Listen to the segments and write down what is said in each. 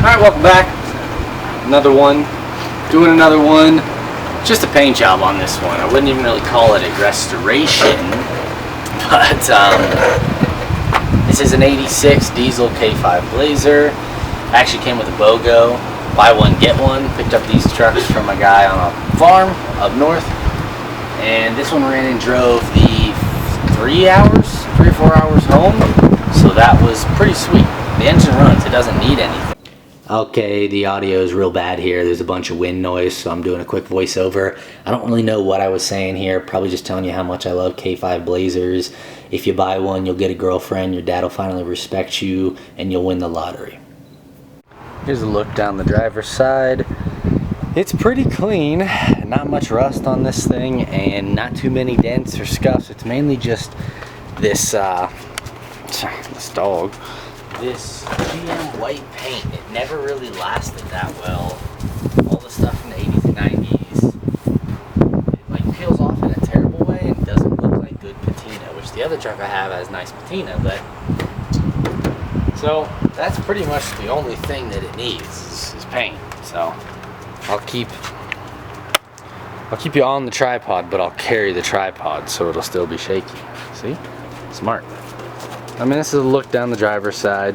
Alright, welcome back. Another one. Doing another one. Just a paint job on this one. I wouldn't even really call it a restoration. But this is an 86 diesel K5 Blazer. Actually came with a BOGO. Buy one, get one. Picked up these trucks from a guy on a farm up north. And this one ran and drove the 3 or 4 hours home. So that was pretty sweet. The engine runs. It doesn't need anything. Okay, the audio is real bad here. There's a bunch of wind noise, so I'm doing a quick voiceover. I don't really know what I was saying here. Probably just telling you how much I love K5 Blazers. If you buy one, you'll get a girlfriend, your dad will finally respect you, and you'll win the lottery. Here's a look down the driver's side. It's pretty clean. Not much rust on this thing, and not too many dents or scuffs. It's mainly just this, this GM white paint. It never really lasted that well. All the stuff from the 80s and 90s, it like peels off in a terrible way and doesn't look like good patina, which the other truck I have has nice patina, but so that's pretty much the only thing that it needs is paint. So I'll keep you on the tripod, but I'll carry the tripod so it'll still be shaky. See? Smart. I mean, this is a look down the driver's side.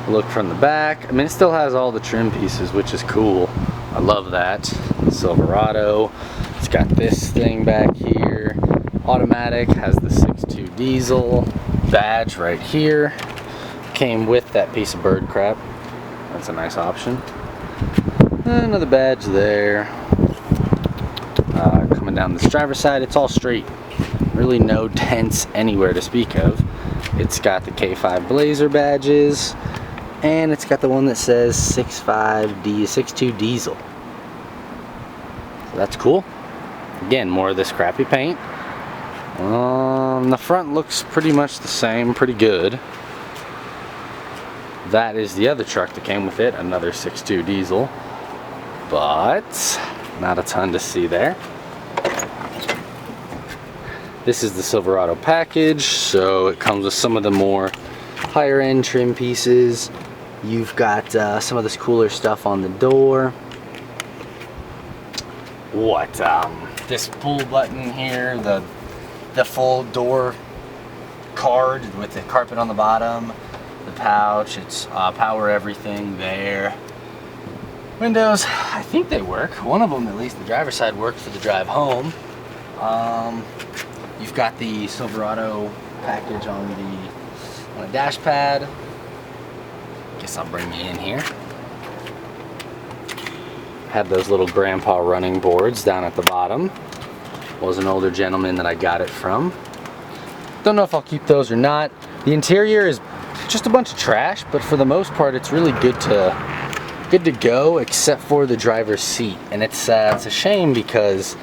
Look from the back. I mean, it still has all the trim pieces, which is cool. I love that. Silverado. It's got this thing back here. Automatic. Has the 6.2 diesel. Badge right here. Came with that piece of bird crap. That's a nice option. Another badge there. Coming down this driver's side, it's all straight. Really no dents anywhere to speak of. It's got the K5 Blazer badges, and it's got the one that says 6.2 diesel. So that's cool. Again, more of this crappy paint. The front looks pretty much the same, pretty good. That is the other truck that came with it, another 6.2 diesel, but not a ton to see there. This is the Silverado package, so it comes with some of the more higher end trim pieces. You've got some of this cooler stuff on the door. This pull button here, the full door card with the carpet on the bottom, the pouch, it's power everything there. Windows, I think they work. One of them, at least the driver's side, worked for the drive home. You've got the Silverado package on a dash pad. Guess I'll bring you in here. Had those little grandpa running boards down at the bottom. Was an older gentleman that I got it from. Don't know if I'll keep those or not. The interior is just a bunch of trash, but for the most part, it's really good to go, except for the driver's seat. And it's a shame because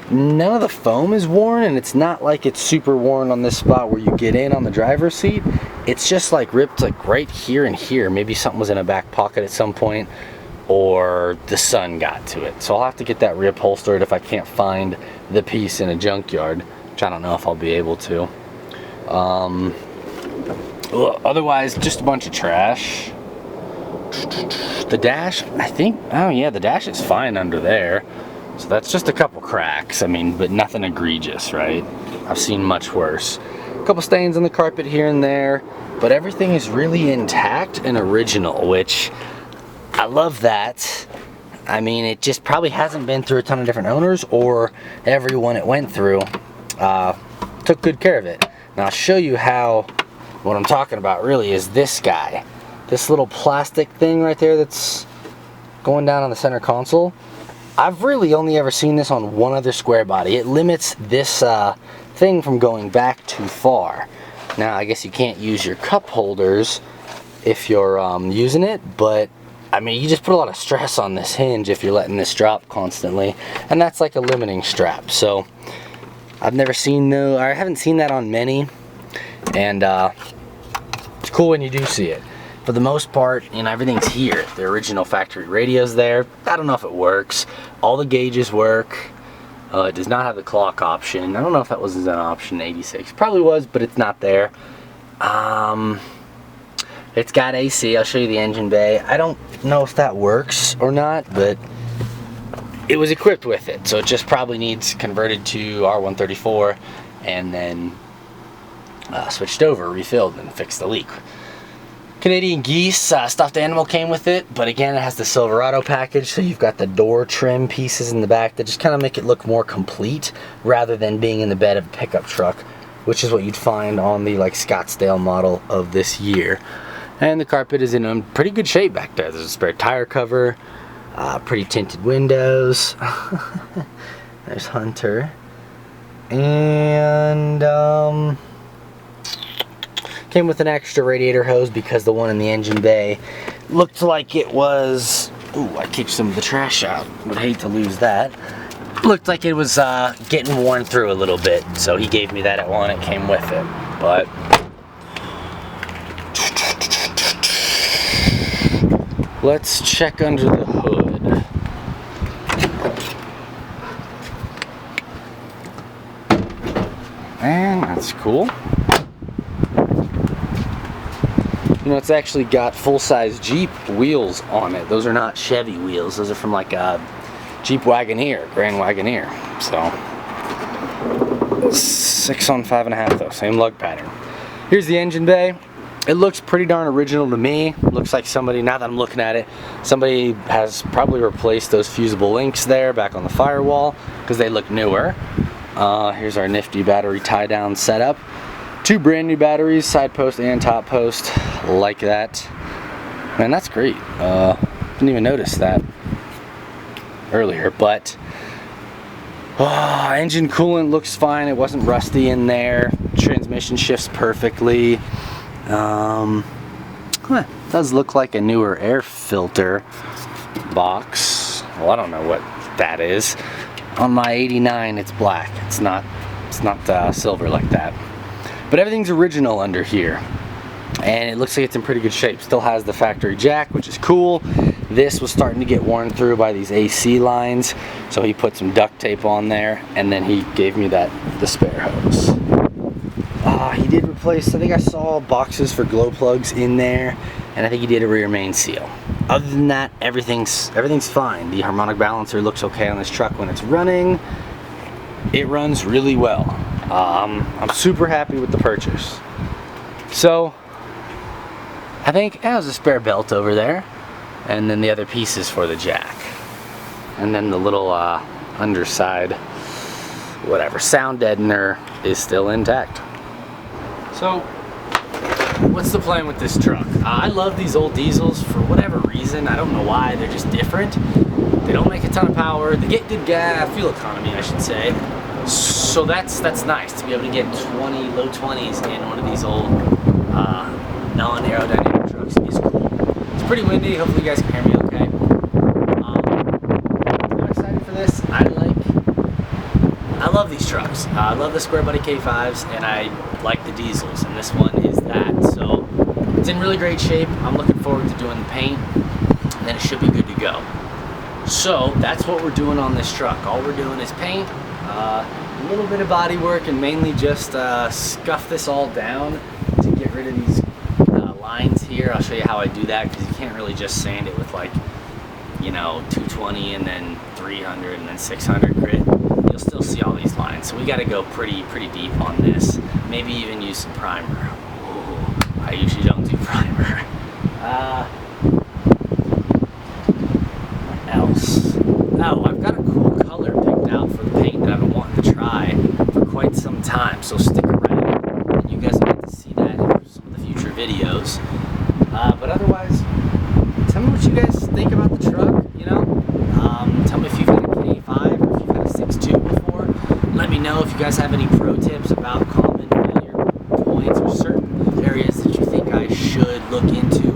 none of the foam is worn, and it's not like it's super worn on this spot where you get in on the driver's seat. It's just like ripped like right here and here. Maybe something was in a back pocket at some point, or the sun got to it. So I'll have to get that reupholstered if I can't find the piece in a junkyard, which I don't know if I'll be able to. Otherwise, just a bunch of trash. The dash, I think, oh yeah, the dash is fine under there. So that's just a couple cracks, I mean, but nothing egregious, right? I've seen much worse. A couple stains on the carpet here and there, but everything is really intact and original, which I love that. I mean, it just probably hasn't been through a ton of different owners, or everyone it went through took good care of it. Now I'll show you how, what I'm talking about really is this guy. This little plastic thing right there that's going down on the center console. I've really only ever seen this on one other square body. It limits this thing from going back too far. Now, I guess you can't use your cup holders if you're using it, but I mean, you just put a lot of stress on this hinge if you're letting this drop constantly, and that's like a limiting strap. So I've never seen I haven't seen that on many, and it's cool when you do see it. For the most part, you know, everything's here. The original factory radio's there. I don't know if it works. All the gauges work. It does not have the clock option. I don't know if that was an option in 86. Probably was, but it's not there. It's got AC. I'll show you the engine bay. I don't know if that works or not, but it was equipped with it, so it just probably needs converted to R134 and then switched over, refilled, and fixed the leak. Canadian Geese stuffed animal came with it, but again, it has the Silverado package, so you've got the door trim pieces in the back that just kind of make it look more complete rather than being in the bed of a pickup truck, which is what you'd find on the like Scottsdale model of this year. And the carpet is in pretty good shape back there. There's a spare tire cover, pretty tinted windows. There's Hunter. And came with an extra radiator hose because the one in the engine bay looked like it was, ooh, I kicked some of the trash out. Would hate to lose that. Looked like it was getting worn through a little bit, so he gave me that at one. It came with it, but let's check under the hood. And that's cool. You know, it's actually got full-size Jeep wheels on it. Those are not Chevy wheels. Those are from like a Jeep Wagoneer, Grand Wagoneer. So 6 on 5.5 though, same lug pattern. Here's the engine bay. It looks pretty darn original to me. Looks like somebody, now that I'm looking at it, somebody has probably replaced those fusible links there back on the firewall because they look newer. Here's our nifty battery tie-down setup. 2 brand new batteries, side post and top post, like that. Man, that's great. Didn't even notice that earlier, but engine coolant looks fine. It wasn't rusty in there. Transmission shifts perfectly. It does look like a newer air filter box. Well, I don't know what that is. On my 89, it's black. It's not silver like that. But everything's original under here, and it looks like it's in pretty good shape. Still has the factory jack, which is cool. This was starting to get worn through by these AC lines, so he put some duct tape on there, and then he gave me the spare hose. He did replace, I think I saw boxes for glow plugs in there, and I think he did a rear main seal. Other than that, everything's fine. The harmonic balancer looks okay on this truck when it's running. It runs really well. I'm super happy with the purchase. So I think there's a spare belt over there, and then the other pieces for the jack, and then the little underside whatever sound deadener is still intact. So what's the plan with this truck? I love these old diesels for whatever reason. I don't know why. They're just different. They don't make a ton of power. They get good fuel economy, I should say. So that's nice to be able to get low 20s in one of these old non-aerodynamic trucks. Is cool. It's pretty windy. Hopefully you guys can hear me okay. I'm excited for this. I love these trucks. I love the Square Body K5s, and I like the diesels, and this one is that. So it's in really great shape. I'm looking forward to doing the paint, and then it should be good to go. So that's what we're doing on this truck. All we're doing is paint, a little bit of body work, and mainly just scuff this all down to get rid of these lines here. I'll show you how I do that, because you can't really just sand it with, like, you know, 220 and then 300 and then 600 grit. You'll still see all these lines, so we got to go pretty deep on this. Maybe even use some primer. Ooh, I usually don't do primer. What else? Oh, I've got a cool color picked out for the paint that I've been wanting to try for quite some time, so stick around and you guys will get to see that in some of the future videos. But otherwise, tell me what you guys think about the truck, you know? Tell me if you've had a K5 or if you've had a 6.2 before. Let me know if you guys have any pro tips about common failure points or certain areas that you think I should look into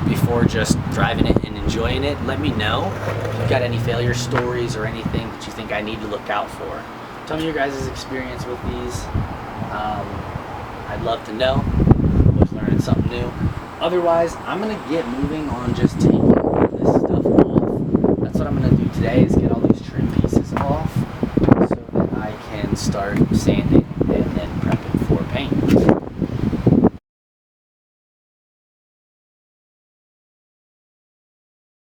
before just driving it and enjoying it. Let me know if you've got any failure stories or anything that you think I need to look out for. Tell me your guys' experience with these. I'd love to know. I'm always learning something new. Otherwise, I'm going to get moving on just taking all this stuff off. That's what I'm going to do today, is get all these trim pieces off so that I can start sanding